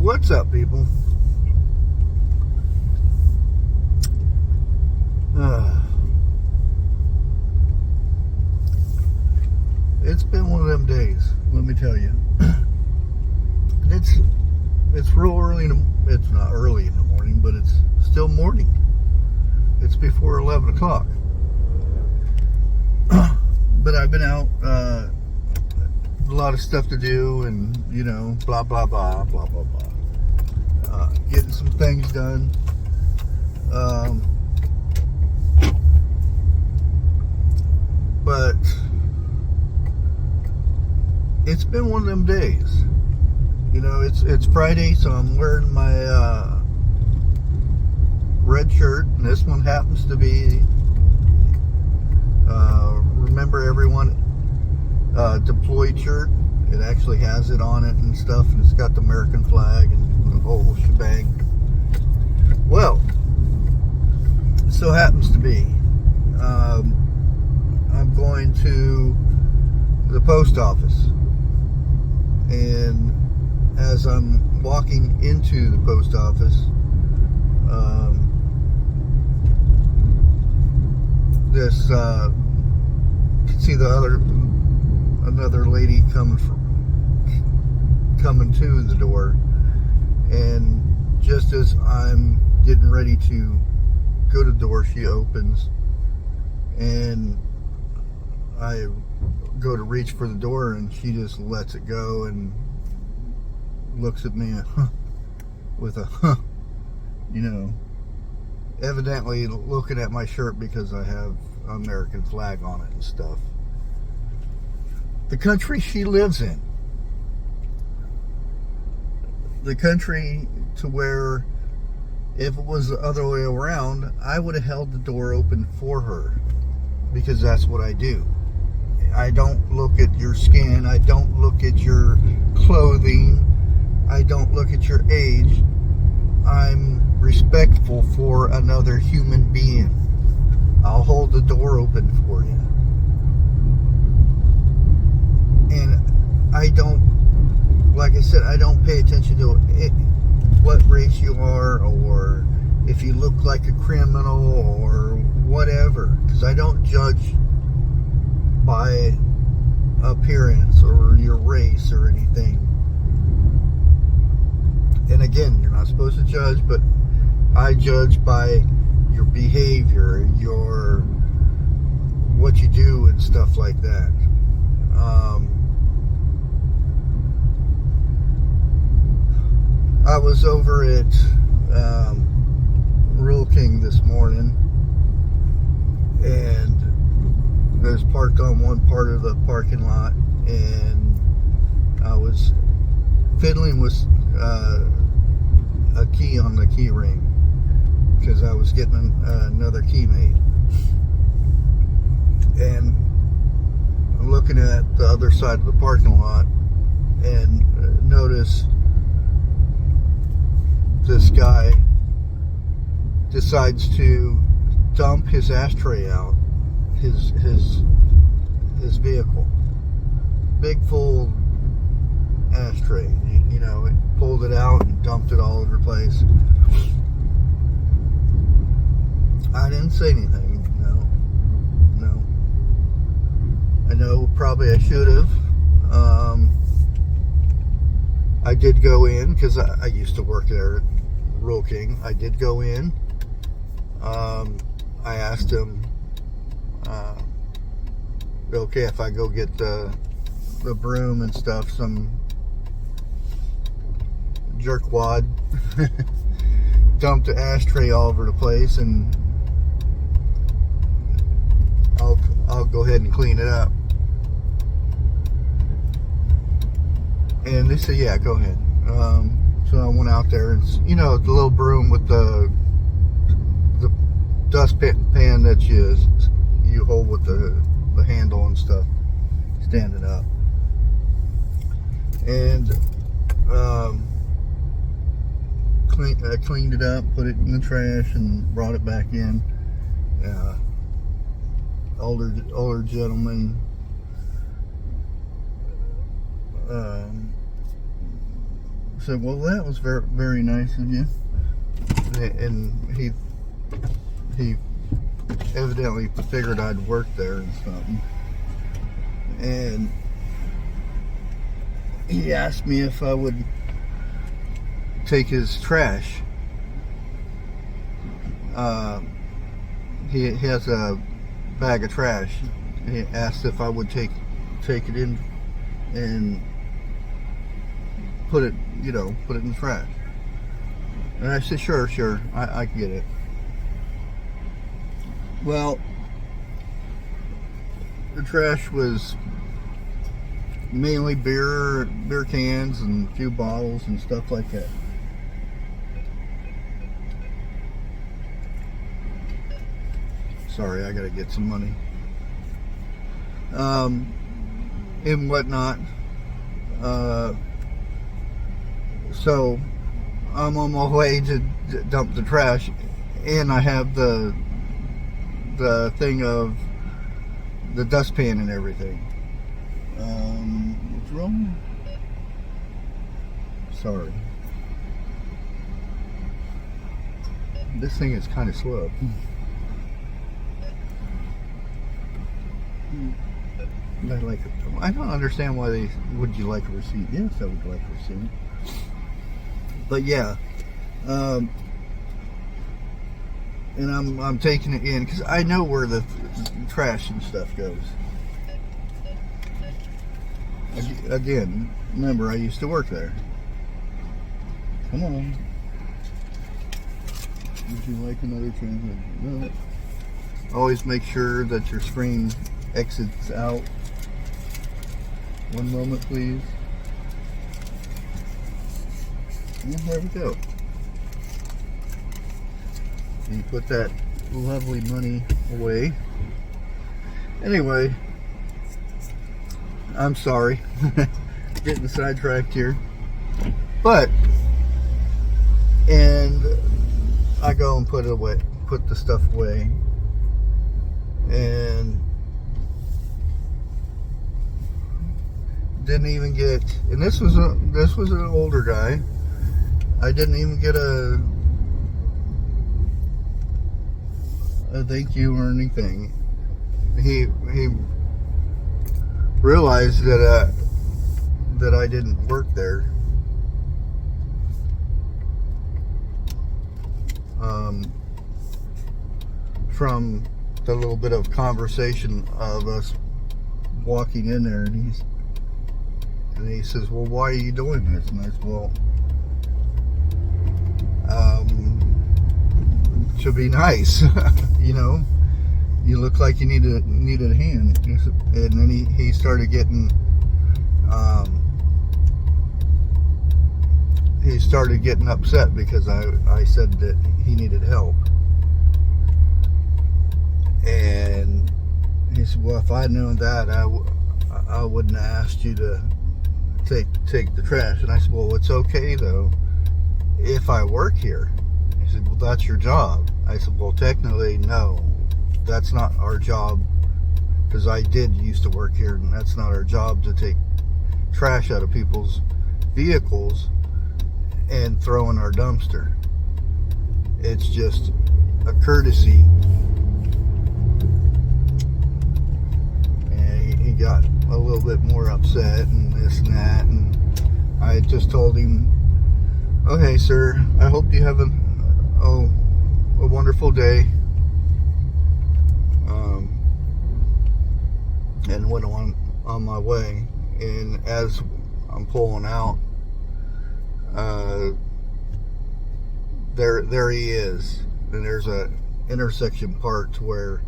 What's up, people? It's been one of them days, let me tell you. It's real early it's not early in the morning, but it's still morning. It's before 11 o'clock. But I've been out, a lot of stuff to do, and you know, blah blah blah blah blah blah. Getting some things done. But it's been one of them days. You know, it's Friday, so I'm wearing my red shirt, and this one happens to be Remember Everyone deployed shirt. It actually has it on it and stuff, and it's got the American flag and the whole shebang. Well, so happens to be I'm going to the post office, and as I'm walking into the post office, this you can see another lady coming to the door, and just as I'm getting ready to go to the door, she opens, and I go to reach for the door, and she just lets it go and looks at me with a you know, evidently looking at my shirt because I have American flag on it and stuff. The country she lives in, the country to where if it was the other way around, I would have held the door open for her, because that's what I do. I don't look at your skin, I don't look at your clothing, I don't look at your age. I'm respectful for another human being. I'll hold the door open for you. And I don't, like I said, I don't pay attention to what race you are, or if you look like a criminal or whatever, because I don't judge by appearance or your race or anything. And again, you're not supposed to judge, but I judge by your behavior, what you do and stuff like that. I was over at Rural King this morning, and I was parked on one part of the parking lot, and I was fiddling with a key on the key ring, because I was getting another key made. And I'm looking at the other side of the parking lot, and notice this guy decides to dump his ashtray out, his vehicle, big full ashtray. You know, it pulled it out and dumped it all over the place. I didn't say anything. No. I know probably I should have. I did go in, because I used to work there at Rural King. I did go in. I asked him, okay, if I go get the broom and stuff, some jerkwad dumped the ashtray all over the place, and I'll go ahead and clean it up. And they said, yeah, go ahead. So I went out there, and you know, the little broom with the dustpan that you hold with the handle and stuff, standing up. And I cleaned it up, put it in the trash, and brought it back in. Older gentleman, said, well, that was very, very nice of you. And he evidently figured I'd work there and something. And he asked me if I would take his trash. He has a bag of trash. He asked if I would take it in and put it in the trash. And I said, sure, I can get it. Well, the trash was mainly beer cans and a few bottles and stuff like that. Sorry, I gotta get some money. And whatnot. So I'm on my way to dump the trash, and I have the thing of the dustpan and everything. What's wrong? Sorry. This thing is kind of slow. I don't understand why they would you like a receipt. Yes, I would like a receipt. But yeah, and I'm taking it in because I know where the trash and stuff goes. Again, remember, I used to work there. Come on. Would you like another translation? No. Always make sure that your screen exits out. One moment, please. And there we go. You put that lovely money away. Anyway, I'm sorry. Getting sidetracked here. But, and I go and put the stuff away. And didn't even get, and this was an older guy. I didn't even get a thank you or anything. He realized that I didn't work there. From the little bit of conversation of us walking in there, and he says, well, why are you doing this? And I said, well, to be nice. You know, you look like you needed a hand. And then he started getting upset because I said that he needed help. And he said, well, if I'd known that, I wouldn't have asked you to take the trash. And I said, well, it's okay though if I work here. He said, well, that's your job. I said, well, technically no, that's not our job, because I did used to work here, and that's not our job to take trash out of people's vehicles and throw in our dumpster. It's just a courtesy. And he got a little bit more upset and this and that, and I just told him, okay, sir, I hope you have a wonderful day, and went on my way. And as I'm pulling out, there he is, and there's a intersection part where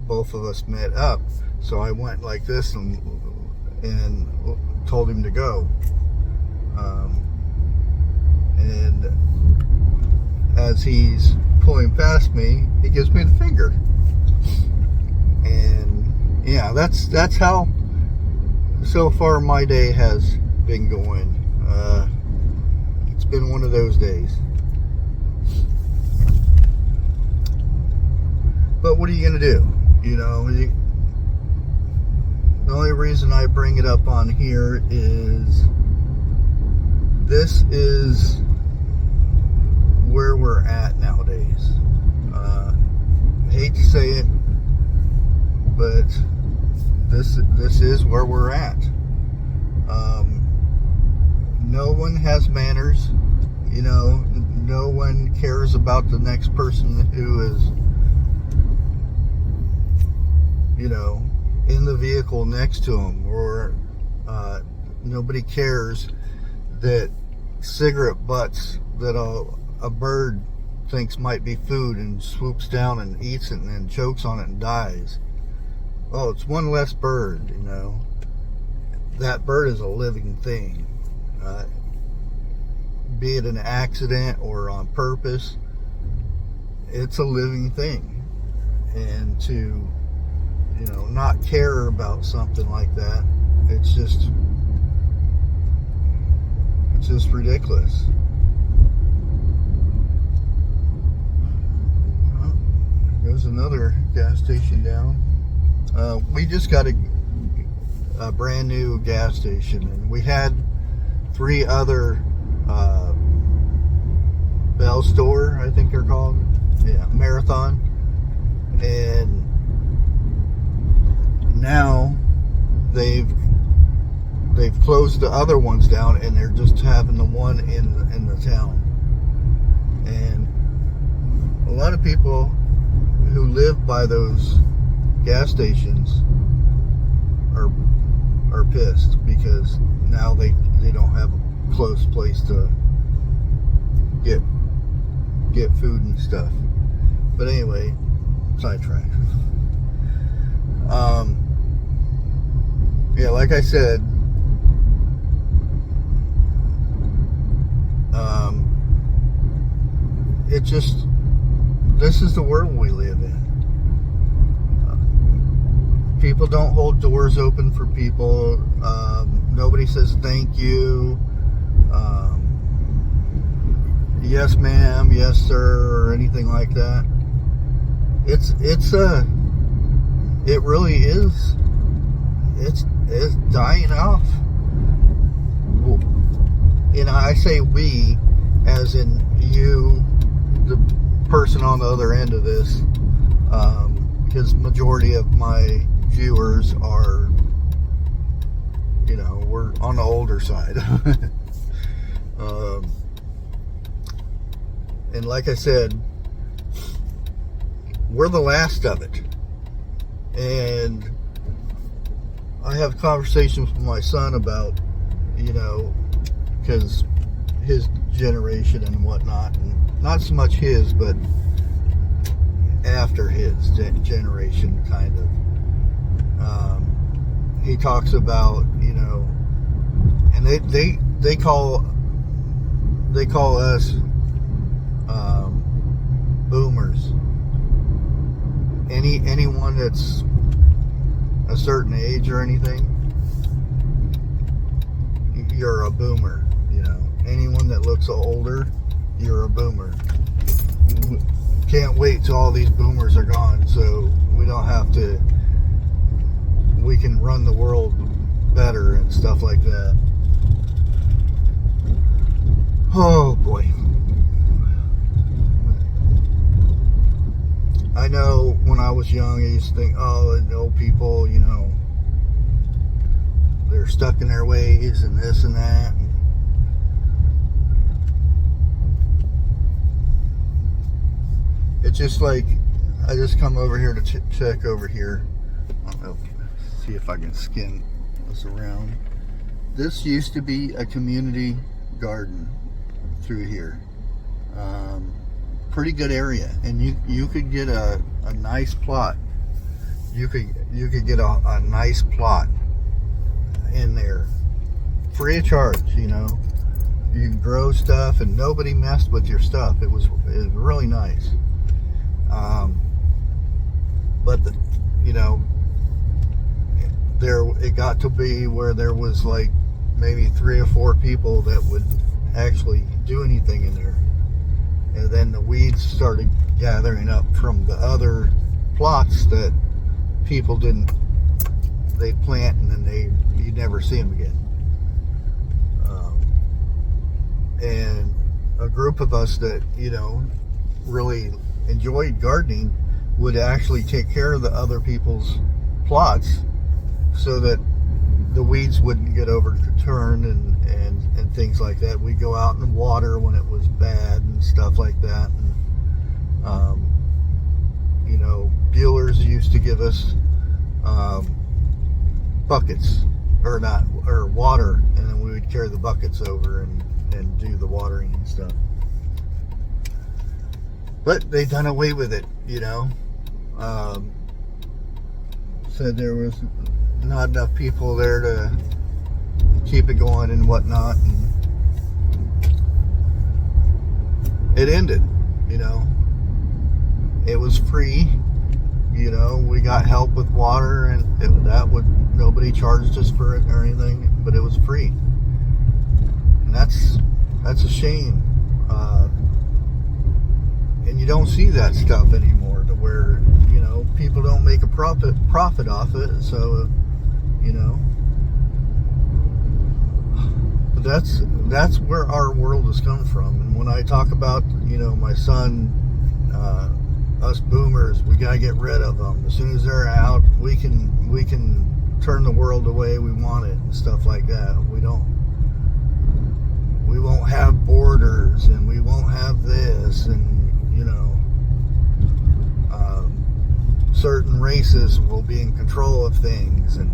both of us met up. So I went like this and told him to go. And as he's pulling past me, he gives me the finger. And yeah, that's how so far my day has been going. It's been one of those days. But what are you gonna do? You know, the only reason I bring it up on here is this is where we're at nowadays. Hate to say it, but this is where we're at. No one has manners, you know. No one cares about the next person who is, you know, in the vehicle next to them, or nobody cares that cigarette butts that a bird thinks might be food and swoops down and eats it and then chokes on it and dies. Oh, it's one less bird, you know. That bird is a living thing. Be it an accident or on purpose, it's a living thing. And to, you know, not care about something like that, it's just ridiculous. Well, there's another gas station down. We just got a brand new gas station, and we had 3 other Bell Store, I think they're called, yeah, Marathon, and now they've closed the other ones down, and they're just having the one in the town. And a lot of people who live by those gas stations are pissed because now they don't have a close place to get food and stuff. But anyway, sidetrack. Yeah, like I said, it just, this is the world we live in. People don't hold doors open for people. Nobody says thank you. Yes ma'am, yes sir, or anything like that. It really is. It's dying off. And I say we, as in you, the person on the other end of this, because majority of my viewers are, you know, we're on the older side. And like I said, we're the last of it. And I have conversations with my son about, you know, because his generation and whatnot, and not so much his, but after his generation, kind of. He talks about, you know, and they call us boomers. Anyone that's a certain age or anything, you're a boomer. You know, anyone that looks older, you're a boomer. Can't wait till all these boomers are gone, so we don't have to. We can run the world better and stuff like that. Oh boy. I know when I was young, I used to think, oh, the old people, you know, they're stuck in their ways and this and that. It's just like, I just come over here to check over here. I don't know, see if I can skin this around. This used to be a community garden through here. Pretty good area, and you could get a nice plot. You could get a nice plot in there, free of charge. You know, you can grow stuff, and nobody messed with your stuff. It was really nice. But you know, it got to be where there was like maybe 3 or 4 people that would actually do anything in there. And then the weeds started gathering up from the other plots that people they'd plant, and then you'd never see them again. group of us that, you know, really enjoyed gardening would actually take care of the other people's plots so that the weeds wouldn't get overturned and things like that. We'd go out and water when it was bad and stuff like that. And, you know, dealers used to give us buckets or water, and then we would carry the buckets over and do the watering and stuff. But they done away with it, you know. Said there was not enough people there to keep it going and whatnot, and it ended, you know. It was free, you know. We got help with water, and nobody charged us for it or anything, but it was free, and that's a shame. And you don't see that stuff anymore, to where, you know, people don't make a profit off it. So, you know, but that's where our world has come from. And when I talk about, you know, my son, us boomers, we gotta get rid of them. As soon as they're out, we can turn the world the way we want it and stuff like that. We won't have borders, and we won't have this, and, you know, certain races will be in control of things, and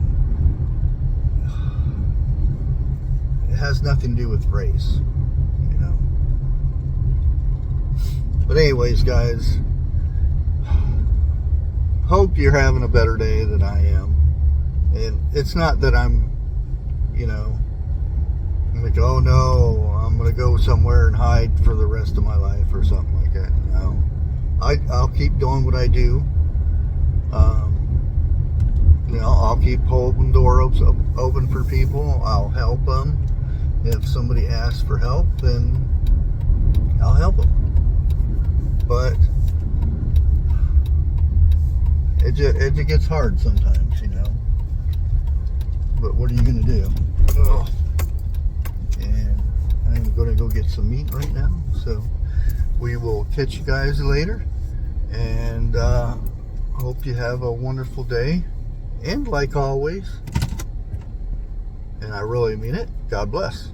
it has nothing to do with race, you know. But anyways, guys, hope you're having a better day than I am. And it's not that I'm, you know, like, oh no, I'm gonna go somewhere and hide for the rest of my life or something like that. No, I'll keep doing what I do. You know, I'll keep holding doors open for people. I'll help them. If somebody asks for help, then I'll help them. But it gets hard sometimes, you know. But what are you gonna do? Ugh. And I'm gonna go get some meat right now. So we will catch you guys later, and hope you have a wonderful day. And like always, and I really mean it, God bless.